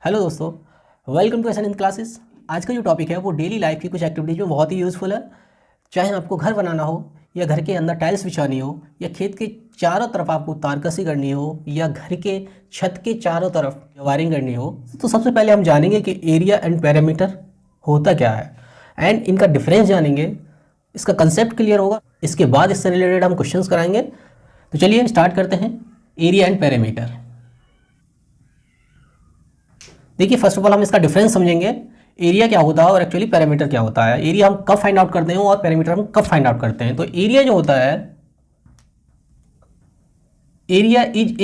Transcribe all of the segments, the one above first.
Hello दोस्तों, welcome to SN in classes. आज का जो टॉपिक है वो डेली लाइफ की कुछ एक्टिविटीज में बहुत ही यूज़फुल है। चाहे आपको घर बनाना हो या घर के अंदर टाइल्स बिछानी हो या खेत के चारों तरफ आपको तारकसी करनी हो या घर के छत के चारों तरफ वायरिंग करनी हो, तो सबसे पहले हम जानेंगे कि एरिया एंड पैरामीटर होता क्या है एंड इनका डिफरेंस जानेंगे। इसका कंसेप्ट क्लियर होगा, इसके बाद इससे रिलेटेड हम क्वेश्चंस कराएंगे। तो चलिए स्टार्ट करते हैं। Area and parameter. देखिए, फर्स्ट ऑफ ऑल हम इसका डिफरेंस समझेंगे, एरिया क्या होता है और एक्चुअली पैरामीटर क्या होता है। एरिया हम कब फाइंड आउट करते हैं और पैरामीटर हम कब फाइंड आउट करते हैं। तो एरिया जो होता है, area is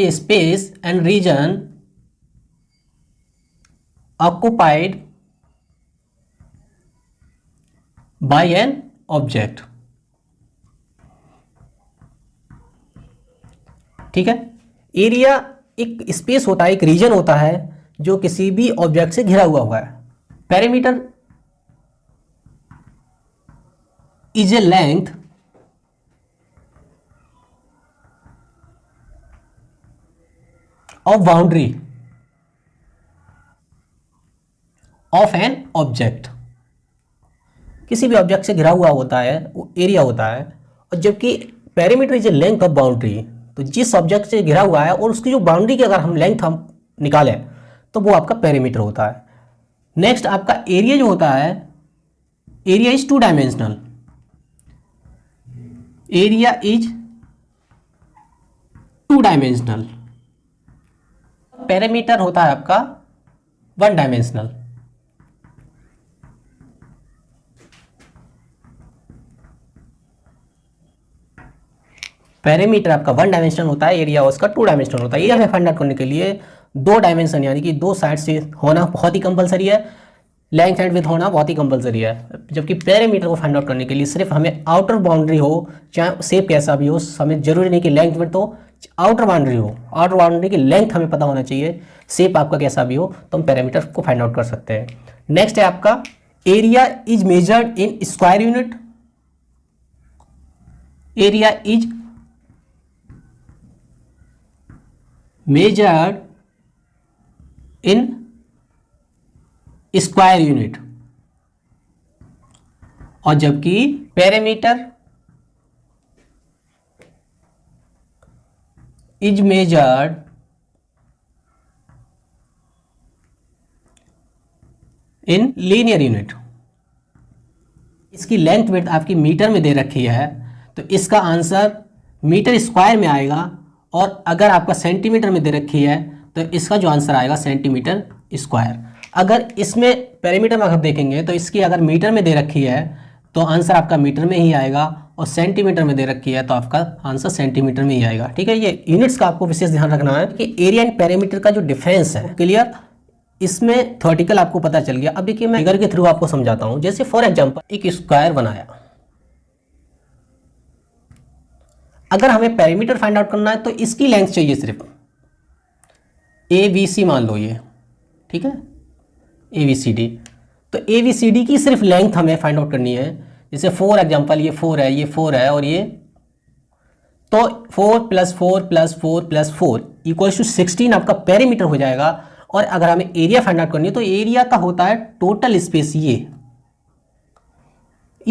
a space and region occupied by an object. ठीक है, एरिया एक स्पेस होता है, एक रीजन होता है जो किसी भी ऑब्जेक्ट से घिरा हुआ है। Parameter is a length of boundary of an object. किसी भी ऑब्जेक्ट से घिरा हुआ होता है वो एरिया होता है, और जबकि parameter is a length of boundary, तो जिस ऑब्जेक्ट से घिरा हुआ है और उसकी जो बाउंड्री की अगर हम लेंथ हम निकालें तो वो आपका पैरामीटर होता है। नेक्स्ट आपका एरिया जो होता है, area is two dimensional. Area is two dimensional. Parameter होता है आपका वन डायमेंशनल। पैरामीटर आपका वन डायमेंशन होता है, एरिया उसका टू डायमेंशनल होता है। एरिया में फाइंड आउट करने के लिए दो डायमेंशन यानी कि दो साइड से होना बहुत ही कंपलसरी है, लेंथ एंड विड्थ होना बहुत ही कंपलसरी है। जबकि पैरामीटर को फाइंड आउट करने के लिए सिर्फ हमें आउटर बाउंड्री हो, चाहे शेप कैसा भी हो, हमें जरूरी नहीं कि लेंथ विड्थ हो, आउटर बाउंड्री हो, आउटर बाउंड्री की लेंथ हमें पता होना चाहिए, शेप आपका कैसा भी हो, तो हम पैरामीटर को फाइंड आउट कर सकते हैं। नेक्स्ट है आपका area is measured in square unit. Area is measured in square unit, और जबकि parameter is measured in linear unit. इसकी लेंथ विड्थ आपकी मीटर में दे रखी है, तो इसका आंसर मीटर स्क्वायर में आएगा, और अगर आपका सेंटीमीटर में दे रखी है तो इसका जो आंसर आएगा सेंटीमीटर स्क्वायर। अगर इसमें पैरामीटर में अगर देखेंगे तो इसकी अगर मीटर में दे रखी है तो आंसर आपका मीटर में ही आएगा, और सेंटीमीटर में दे रखी है तो आपका आंसर सेंटीमीटर में ही आएगा। ठीक है, ये यूनिट्स का आपको विशेष ध्यान रखना है कि एरिया एंड पैरामीटर का जो डिफरेंस है, क्लियर, इसमें थ्योरेटिकल आपको पता चल गया। अब देखिए मैं फिगर के थ्रू आपको समझाता हूँ। जैसे फॉर एग्जाम्पल एक स्क्वायर बनाया, अगर हमें पैरामीटर फाइंड आउट करना है तो इसकी लेंथ चाहिए सिर्फ ABC, मान लो ये, ठीक है, ABCD। तो ABCD की सिर्फ लेंथ हमें फाइंड आउट करनी है। जैसे फॉर एग्जांपल ये 4 है, ये 4 है, और ये, तो 4 + 4 + 4 + 4 = 16 आपका पैरामीटर हो जाएगा। और अगर हमें एरिया फाइंड आउट करनी है तो एरिया का होता है टोटल स्पेस, ये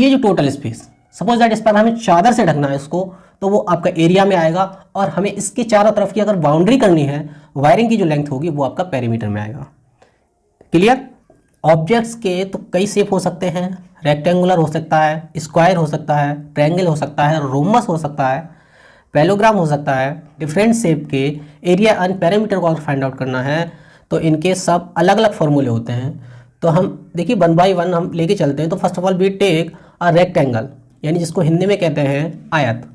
जो टोटल स्पेस, सपोज दैट इस पर हमें चादर से ढकना है इसको, तो वो आपका एरिया में आएगा। और हमें इसके चारों तरफ की अगर बाउंड्री करनी है, वायरिंग की जो लेंथ होगी वो आपका पैरामीटर में आएगा। क्लियर। ऑब्जेक्ट्स के तो कई शेप हो सकते हैं, रेक्टेंगुलर हो सकता है, स्क्वायर हो सकता है, ट्रायंगल हो सकता है, रोमस हो सकता है, पैलोग्राम हो सकता है। डिफरेंट शेप के एरिया एंड पैरामीटर को अगर फाइंड आउट करना है तो इनके सब अलग अलग फॉर्मूले होते हैं। तो हम देखिए 1 बाय 1 हम लेके चलते हैं। तो first of all we take a rectangle, यानी जिसको हिंदी में कहते हैं आयत।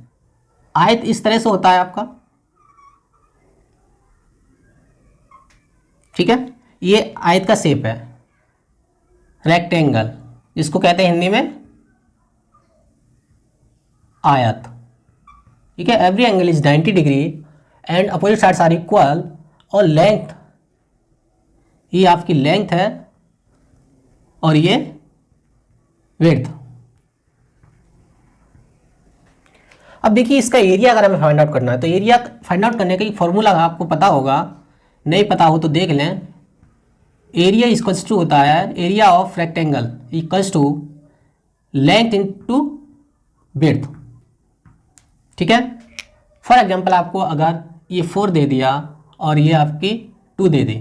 आयत इस तरह से होता है आपका, ठीक है, ये आयत का शेप है। रेक्टेंगल जिसको कहते हैं हिंदी में आयत, ठीक है। Every angle is 90 degree and opposite sides are equal, और लेंथ, ये आपकी लेंथ है और ये विड्थ। अब देखिए इसका एरिया अगर हमें फाइंड आउट करना है तो एरिया फाइंड आउट करने का एक फॉर्मूला आपको पता होगा, नहीं पता हो तो देख लें। एरिया इक्वल्स टू होता है area of rectangle equals to length into width, ठीक है। फॉर एग्जांपल आपको अगर ये 4 दे दिया और ये आपकी 2 दे दी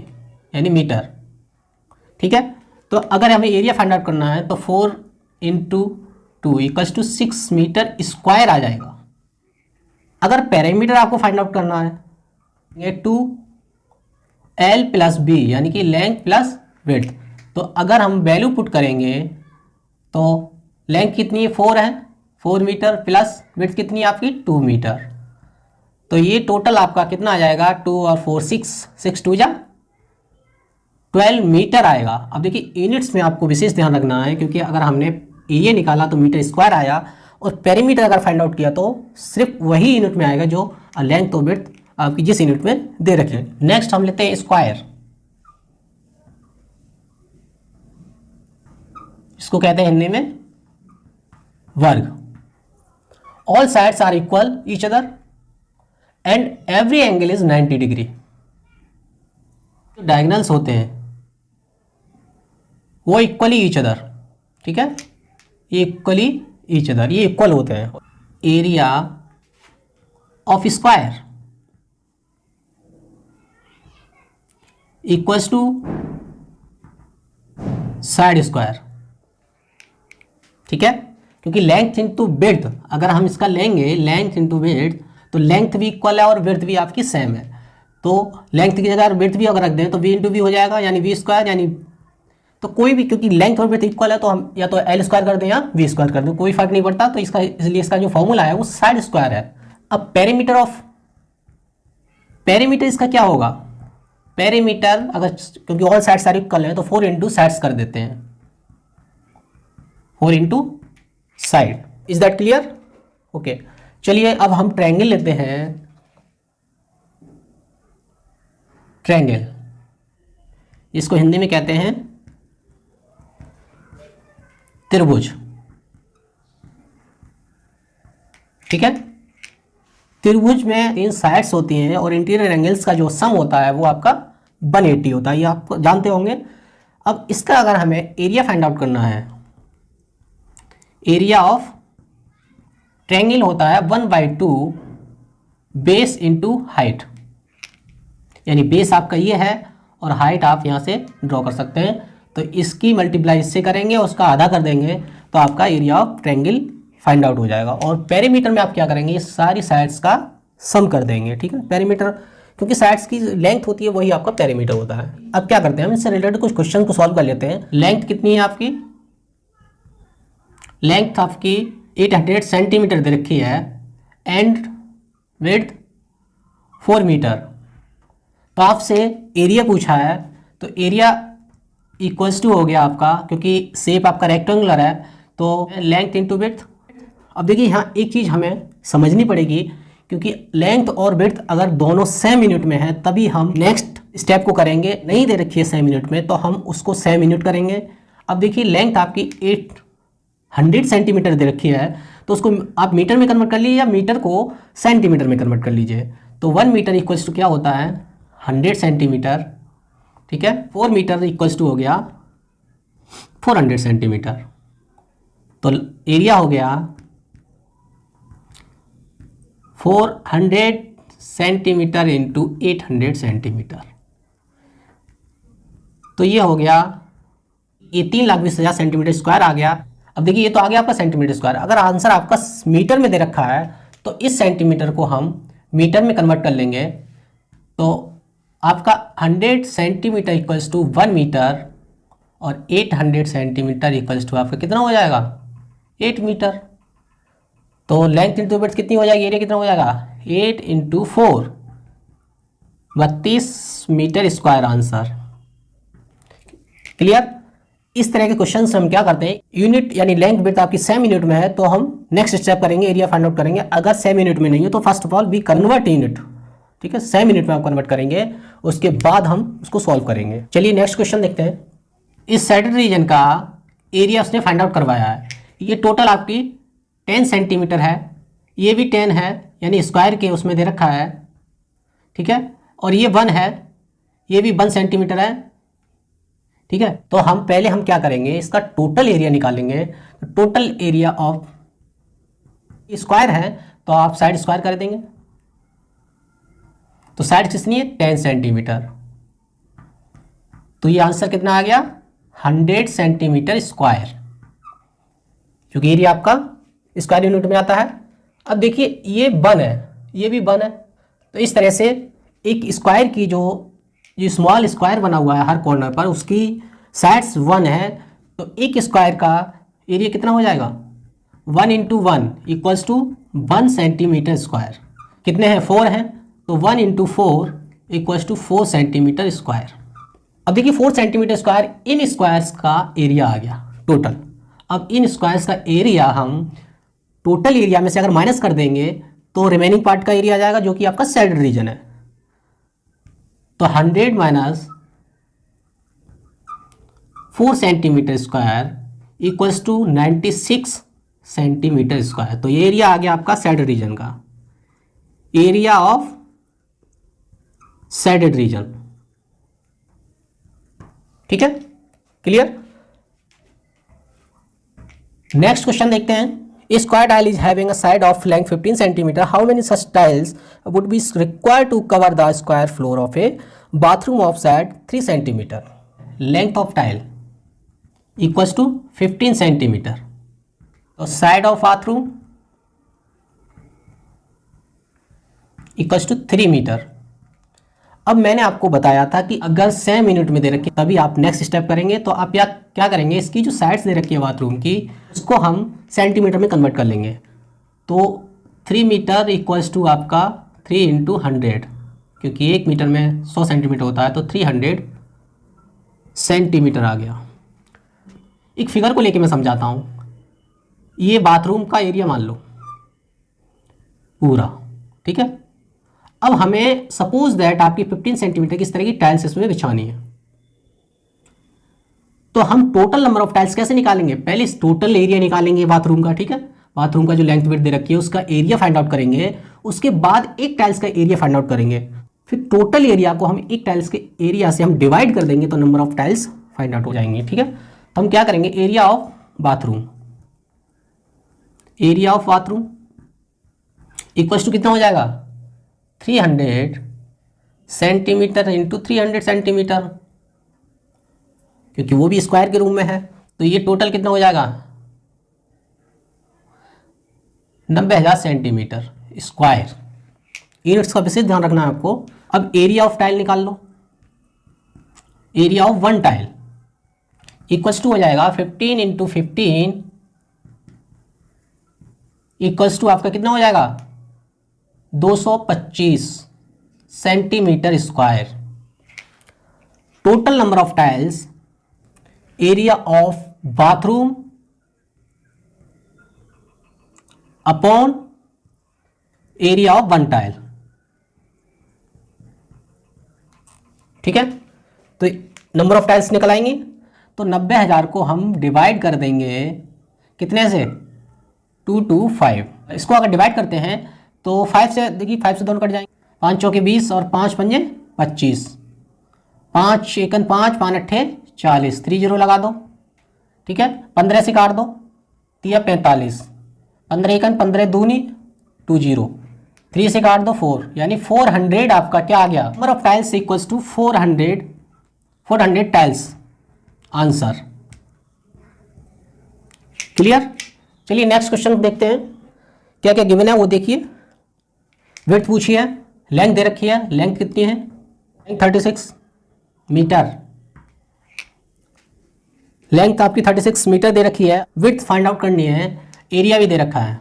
यानी मीटर, ठीक है। तो अगर हमें एरिया फाइंड आउट करना है तो 4 into 2 equals to 6 metre square आ जाएगा। अगर पेरीमीटर आपको फाइंड आउट करना है ये 2L प्लस बी यानी कि लेंथ प्लस विड्थ, तो अगर हम वैल्यू पुट करेंगे तो लेंथ कितनी है 4 है, 4 मीटर प्लस विड्थ कितनी है आपकी 2 मीटर। तो ये टोटल आपका कितना आ जाएगा 2 और 4 6 2 जा 12 मीटर आएगा। अब देखिए यूनिट्स में आपको विशेष ध्यान रखना है क्योंकि अगर हमने एरिया निकाला तो मीटर स्क्वायर आया और पेरीमीटर अगर फाइंड आउट किया तो सिर्फ वही यूनिट में आएगा जो लेंथ और विड्थ आपकी जिस यूनिट में दे रखे हैं। नेक्स्ट हम लेते हैं स्क्वायर, इसको कहते हैं हिंदी में वर्ग। All sides are equal each other and every angle is 90 degree. जो डायगोनल्स होते हैं वो इक्वली ईच अदर, ठीक है, ये इक्वली ईच अदर, ये इक्वल होते हैं। Area of square equals to side square, ठीक है, क्योंकि लेंथ इंटू विड्थ अगर हम इसका लेंगे लेंथ इंटू विड्थ तो लेंथ भी इक्वल है और विड्थ भी आपकी सेम है। तो लेंथ की जगह विड्थ भी अगर रख दें तो वी इंटू वी हो जाएगा यानी वी स्क्वायर, यानी तो कोई भी क्योंकि लेंथ और विड्थ इक्वल है तो हम या तो एल स्क्वायर कर दें या वी स्क्वायर कर दें, कोई फर्क नहीं पड़ता। तो इसका इसलिए इसका जो फॉर्मूला है वो साइड स्क्वायर है। अब पेरीमीटर इसका क्या होगा, पेरीमीटर अगर क्योंकि ऑल साइड्स आर इक्वल है तो 4 इंटू साइड्स कर देते हैं, 4 into side. Is that clear? Okay, चलिए अब हम ट्रायंगल लेते हैं। ट्रायंगल इसको हिंदी में कहते हैं त्रिभुज, ठीक है। त्रिभुज में 3 साइड्स होती हैं और इंटीरियर एंगल्स का जो सम होता है वो आपका 180 होता है, ये आप जानते होंगे। अब इसका अगर हमें एरिया फाइंड आउट करना है, एरिया ऑफ ट्रायंगल होता है 1/2 बेस इंटू हाइट, यानी बेस आपका ये है और हाइट आप यहाँ से ड्रॉ कर सकते हैं। तो इसकी मल्टीप्लाई इससे करेंगे और उसका आधा कर देंगे तो आपका area of triangle find out हो जाएगा। और पेरीमीटर में आप क्या करेंगे, ये सारी साइड्स का सम कर देंगे, ठीक है। पेरीमीटर क्योंकि साइड्स की लेंथ होती है वही आपका पेरीमीटर होता है। अब क्या करते हैं हम इससे रिलेटेड कुछ क्वेश्चन को सॉल्व कर लेते हैं। लेंथ कितनी है आपकी, लेंथ आपकी 800 सेंटीमीटर दे रखी है एंड विड्थ 4 मीटर। तो आपसे एरिया पूछा है तो एरिया इक्वल्स टू हो गया आपका, क्योंकि शेप आपका रेक्टेंगुलर है तो लेंथ इंटू विड्थ। अब देखिए यहाँ एक चीज़ हमें समझनी पड़ेगी, क्योंकि लेंथ और विड्थ अगर दोनों सेम यूनिट में है तभी हम नेक्स्ट स्टेप को करेंगे। नहीं दे रखी है सेम यूनिट में तो हम उसको सेम यूनिट करेंगे। अब देखिए लेंथ आपकी 800 सेंटीमीटर दे रखी है तो उसको आप मीटर में कन्वर्ट कर लीजिए या मीटर को सेंटीमीटर में कन्वर्ट कर लीजिए। तो 1 मीटर इक्वल्स टू क्या होता है 100 सेंटीमीटर, ठीक है। 4 मीटर इक्वल्स टू हो गया 400 सेंटीमीटर। तो एरिया हो गया 400 सेंटीमीटर इंटू 800 सेंटीमीटर। तो ये हो गया, ये 3,20,000 सेंटीमीटर स्क्वायर आ गया। अब देखिए ये तो आ गया आपका सेंटीमीटर स्क्वायर। अगर आंसर आपका मीटर में दे रखा है तो इस सेंटीमीटर को हम मीटर में कन्वर्ट कर लेंगे। तो आपका 100 सेंटीमीटर इक्वल्स टू 1 मीटर और 800 सेंटीमीटर इक्वल्स टू आपका कितना हो जाएगा 8 मीटर। तो लेंथ इंटू विड्थ कितनी हो जाएगी, एरिया कितना हो जाएगा 8 into 4 32 metre square answer. Clear? इस तरह के क्वेश्चन हम क्या करते हैं, यूनिट यानी लेंथ विड्थ आपकी सेम यूनिट में है तो हम नेक्स्ट स्टेप करेंगे एरिया फाइंड आउट करेंगे। अगर सेम यूनिट में नहीं है तो first of all we convert unit, ठीक है, सेम यूनिट में आप कन्वर्ट करेंगे, उसके बाद हम उसको सॉल्व करेंगे। चलिए नेक्स्ट क्वेश्चन देखते हैं। इस साइडेड रीजन का एरिया उसने फाइंड आउट करवाया है। ये टोटल आपकी 10 सेंटीमीटर है, ये भी 10 है, यानी स्क्वायर के उसमें दे रखा है, ठीक है। और ये 1 है, ये भी 1 सेंटीमीटर है, ठीक है। तो हम पहले हम क्या करेंगे, इसका टोटल एरिया निकालेंगे। टोटल एरिया ऑफ स्क्वायर है तो आप साइड स्क्वायर कर देंगे, तो साइड कितनी है 10 सेंटीमीटर, तो ये आंसर कितना आ गया 100 सेंटीमीटर स्क्वायर, क्योंकि एरिया आपका स्क्वायर यूनिट में आता है। अब देखिए ये 1 है, ये भी 1 है, तो इस तरह से एक स्क्वायर की जो स्मॉल स्क्वायर बना हुआ है हर कॉर्नर पर, उसकी साइड्स 1 है, तो एक स्क्वायर का एरिया कितना हो जाएगा 1 into 1 equals to 1 centimetre square. कितने हैं 4 हैं, तो 1 into 4 equals to 4 centimetre square. अब देखिए 4 सेंटीमीटर स्क्वायर इन स्क्वायर्स का एरिया आ गया टोटल। अब इन स्क्वायर्स का एरिया हम टोटल एरिया में से अगर माइनस कर देंगे तो रिमेनिंग पार्ट का एरिया आ जाएगा, जो कि आपका शेडेड रीजन है। तो 100 minus 4 centimetre square equals to 96 centimetre square. तो ये एरिया आ गया आपका शेडेड रीजन का, एरिया ऑफ शेडेड रीजन, ठीक है, क्लियर। नेक्स्ट क्वेश्चन देखते हैं। A square tile is having a side of length 15 centimeter. How many such tiles would be required to cover the square floor of a bathroom of side 3 centimeter? Length of tile equals to 15 centimeter. So side of bathroom equals to 3 meter. अब मैंने आपको बताया था कि अगर same unit में दे रखी तभी आप नेक्स्ट स्टेप करेंगे। तो आप क्या करेंगे, इसकी जो साइड्स दे रखी है बाथरूम की उसको हम सेंटीमीटर में कन्वर्ट कर लेंगे। तो 3 मीटर इक्वल्स टू आपका 3 इंटू 100, क्योंकि 1 मीटर में 100 सेंटीमीटर होता है, तो 300 सेंटीमीटर आ गया। एक फिगर को लेके मैं समझाता हूँ। ये बाथरूम का एरिया मान लो पूरा, ठीक है। अब हमें सपोज दैट आपकी 15 सेंटीमीटर की इस तरह की टाइल्स इसमें बिछानी है, तो हम टोटल नंबर ऑफ टाइल्स कैसे निकालेंगे, पहले इस टोटल एरिया निकालेंगे बाथरूम का, ठीक है। बाथरूम का जो लेंथ विड्थ दे रखी है उसका एरिया फाइंड आउट करेंगे, उसके बाद एक टाइल्स का एरिया फाइंड आउट करेंगे, फिर टोटल एरिया को हम एक टाइल्स के एरिया से हम डिवाइड कर देंगे, तो number of tiles find out हो जाएंगे, ठीक है। तो हम क्या करेंगे, area of bathroom, area of bathroom equals to कितना हो जाएगा 300 सेंटीमीटर इंटू 300 सेंटीमीटर, क्योंकि वो भी स्क्वायर के रूम में है। तो ये टोटल कितना हो जाएगा 90,000 सेंटीमीटर स्क्वायर। यूनिट्स का विशेष ध्यान रखना है आपको। अब एरिया ऑफ टाइल निकाल लो, area of 1 tile equals to हो जाएगा 15 इंटू 15 इक्वल्स टू आपका कितना हो जाएगा 225 centimetre square. Total number of tiles, area of bathroom upon area of 1 tile, ठीक है। तो नंबर ऑफ टाइल्स निकल आएंगे, तो 90,000 को हम डिवाइड कर देंगे कितने से 2 to 5। इसको अगर डिवाइड करते हैं तो 5 से, देखिए 5 से दोनों कट जाएंगे, 5 चौके 20 और 5 पंजे 25, 5 एकन 5, 5 अट्ठे 40, 3 0 लगा दो, ठीक है। 15 से काट दो, 3 45, 15 एकन 15 दूनी 20, 3 से काट दो 4, यानी 400 आपका क्या आ गया, number of tiles equals to 400 tiles, answer clear. चलिए नेक्स्ट क्वेश्चन देखते हैं क्या क्या गिवन है वो देखिए। विड्थ पूछी है, लेंथ दे रखी है, लेंथ कितनी है 36 मीटर, लेंथ आपकी 36 मीटर दे रखी है। विड्थ फाइंड आउट करनी है, एरिया भी दे रखा है,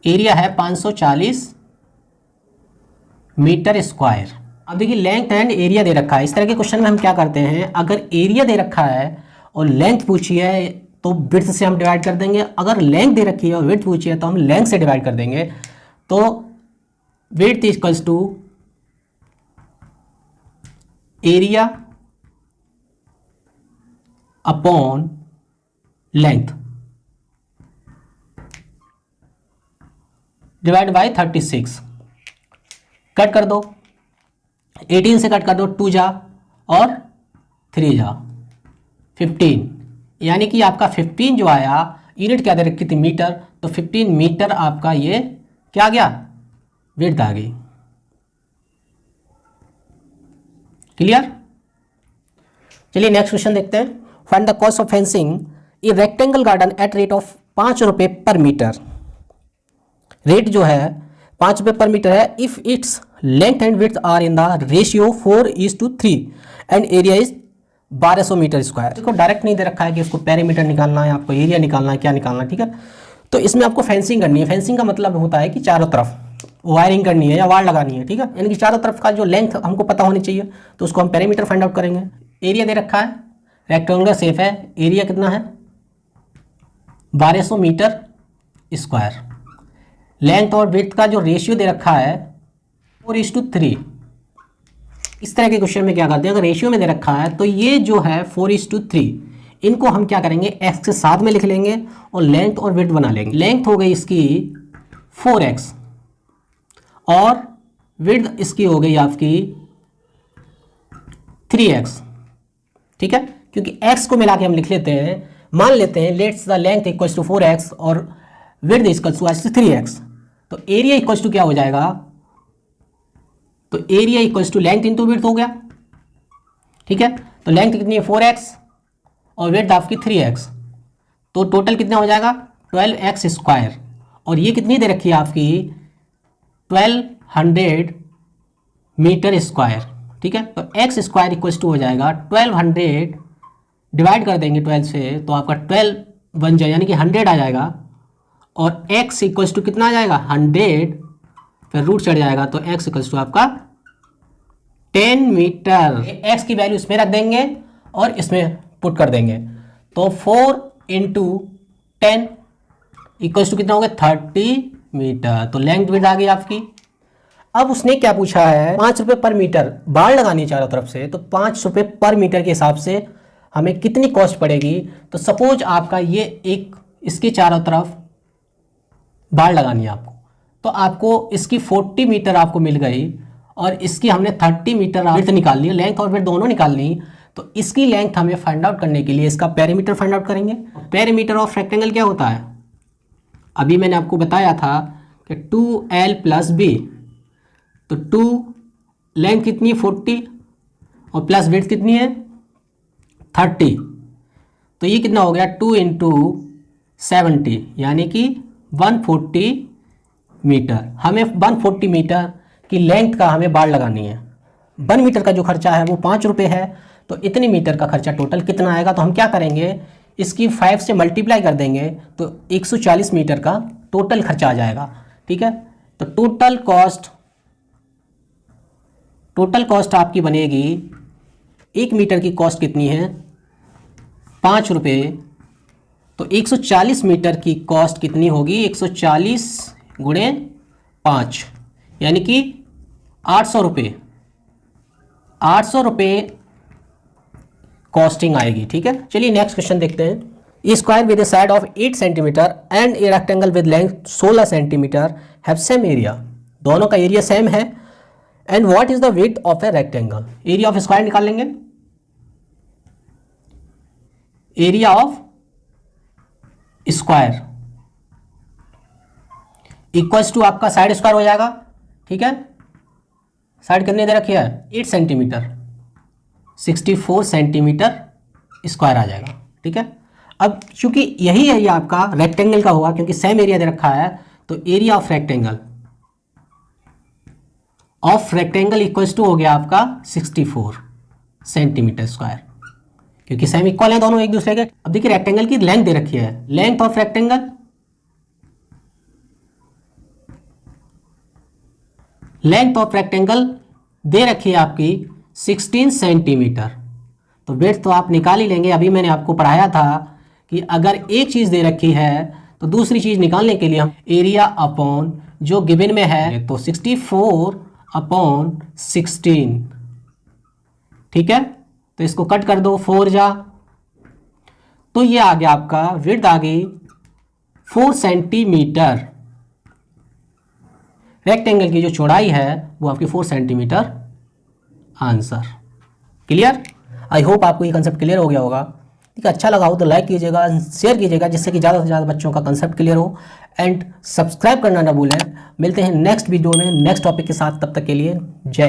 एरिया है 540 मीटर स्क्वायर। अब देखिए लेंथ एंड एरिया दे रखा है। इस तरह के क्वेश्चन में हम क्या करते हैं, अगर एरिया दे रखा है और लेंथ पूछी है तो विड्थ से हम डिवाइड कर देंगे, अगर लेंथ दे रखी है और विड्थ पूछी है तो हम लेंथ से डिवाइड कर देंगे। तो width equals to area upon length. Divide by 36, cut कर दो, 18 से कट कर दो, 2 जा और 3 जा 15, यानी कि आपका 15 जो आया, यूनिट क्या दे रखी थी मीटर, तो 15 मीटर आपका ये क्या आ गया, विड्थ आ गई। क्लियर। चलिए नेक्स्ट क्वेश्चन देखते हैं। Find the cost of fencing a rectangle garden at rate of 5 रुपये पर मीटर। रेट जो है 5 रुपये पर मीटर है if its length and width are in the ratio 4:3 and area is 1200 metre square. देखो डायरेक्ट नहीं दे रखा है कि इसको पेरीमीटर निकालना है, आपको एरिया निकालना है, क्या निकालना है, ठीक है। तो इसमें आपको फेंसिंग करनी है। फेंसिंग का मतलब होता है कि चारों तरफ वायरिंग करनी है या वार लगानी है, ठीक है। यानी कि चारों तरफ का जो लेंथ हमको पता होनी चाहिए, तो उसको हम पेरीमीटर फाइंड आउट करेंगे। एरिया दे रखा है, रेक्टेंगुलर शेप है, एरिया कितना है 1200 मीटर स्क्वायर। लेंथ और विड्थ का जो रेशियो दे रखा है 4:3। इस तरह के क्वेश्चन में क्या करते हैं, अगर रेशियो में दे रखा है तो ये जो है 4:3, इनको हम क्या करेंगे x के साथ में लिख लेंगे और लेंथ और विड्थ बना लेंगे। लेंथ हो गई इसकी 4x और विड्थ इसकी हो गई आपकी 3x, ठीक है। क्योंकि x को मिला के हम लिख लेते हैं, मान लेते हैं let's the length equals to 4x और विड्थ इक्वल्स टू 3x, तो एरिया इक्वल्स टू क्या हो जाएगा, तो area equals to length into width हो गया, ठीक है। तो लेंथ कितनी है 4x और विड्थ आपकी 3x, तो टोटल कितना हो जाएगा 12x स्क्वायर, और ये कितनी दे रखी है आपकी 1200 मीटर स्क्वायर, ठीक है। तो x स्क्वायर इक्वल्स टू हो जाएगा 1200, डिवाइड कर देंगे 12 से तो आपका 12 बन जाए, यानी कि 100 आ जाएगा, और x इक्वल्स टू कितना आ जाएगा 100, फिर रूट चढ़ जाएगा, तो x इक्वल्स टू आपका 10 मीटर। x की वैल्यू इसमें रख देंगे और इसमें पुट कर देंगे, तो 4 × 10 इक्वल्स टू कितना हो गया 30 मीटर। तो लेंथ विड्थ आ गई आपकी। अब उसने क्या पूछा है 5 रुपये पर मीटर, बाड़ लगानी है चारों तरफ से, तो 5 रुपये पर मीटर के हिसाब से हमें कितनी कॉस्ट पड़ेगी। तो सपोज आपका ये एक इसके चारों तरफ बाड़ लगानी है आपको, तो आपको इसकी 40 मीटर आपको मिल गई और इसकी हमने 30 मीटर विड्थ निकालनी है, लेंथ और विड्थ दोनों निकालनी। तो इसकी लेंथ हमें फाइंड आउट करने के लिए इसका पेरीमीटर फाइंड आउट करेंगे। पेरीमीटर ऑफ रेक्टेंगल क्या होता है, अभी मैंने आपको बताया था कि 2l + b, तो 2 लेंथ कितनी 40 और प्लस विड्थ कितनी है 30, तो ये कितना हो गया 2 × 70, यानी कि 140 मीटर। हमें 140 मीटर की लेंथ का हमें बाड़ लगानी है। 1 मीटर का जो खर्चा है वो 5 रुपये है, तो इतनी मीटर का खर्चा टोटल कितना आएगा, तो हम क्या करेंगे इसकी 5 से मल्टीप्लाई कर देंगे, तो 140 मीटर का टोटल खर्चा आ जाएगा, ठीक है। तो टोटल कॉस्ट आपकी बनेगी, 1 मीटर की कॉस्ट कितनी है 5 रुपये, तो 140 मीटर की कॉस्ट कितनी होगी 140 × 5, यानी कि 800 रुपये, 800 रुपये कॉस्टिंग आएगी, ठीक है। चलिए नेक्स्ट क्वेश्चन देखते हैं। A square with a side of 8 centimetre and a rectangle with length 16 centimetre have same area. दोनों का एरिया सेम है। And what is the width of a rectangle. Area of square निकाल लेंगे। Area of square equals to आपका side square हो जाएगा, ठीक है। साइड कितने दे रखी है 8 सेंटीमीटर, 64 सेंटीमीटर स्क्वायर आ जाएगा, ठीक है। अब चूंकि यही एरिया आपका रेक्टेंगल का होगा क्योंकि सेम एरिया दे रखा है, तो area of rectangle equals to हो गया आपका 64 सेंटीमीटर स्क्वायर, क्योंकि सेम इक्वल है दोनों एक दूसरे के। अब देखिए रेक्टेंगल की लेंथ दे रखी है, लेंथ ऑफ रेक्टेंगल दे रखी है आपकी 16 सेंटीमीटर। तो विड्थ तो आप निकाल ही लेंगे। अभी मैंने आपको पढ़ाया था कि अगर एक चीज़ दे रखी है तो दूसरी चीज़ निकालने के लिए हम एरिया अपॉन जो गिवन में है, तो 64/16, ठीक है। तो इसको कट कर दो, 4 जा, तो ये आ गया आपका विड्थ आ गई 4 सेंटीमीटर, रेक्टेंगल की जो चौड़ाई है वो आपकी 4 centimetre. Answer clear. I hope आपको ये कंसेप्ट क्लियर हो गया होगा। ठीक है, अच्छा लगा हो तो लाइक कीजिएगा, शेयर कीजिएगा, जिससे कि ज़्यादा से ज़्यादा बच्चों का कंसेप्ट क्लियर हो। एंड सब्सक्राइब करना ना भूलें। मिलते हैं नेक्स्ट वीडियो में नेक्स्ट टॉपिक के साथ, तब तक के लिए जय।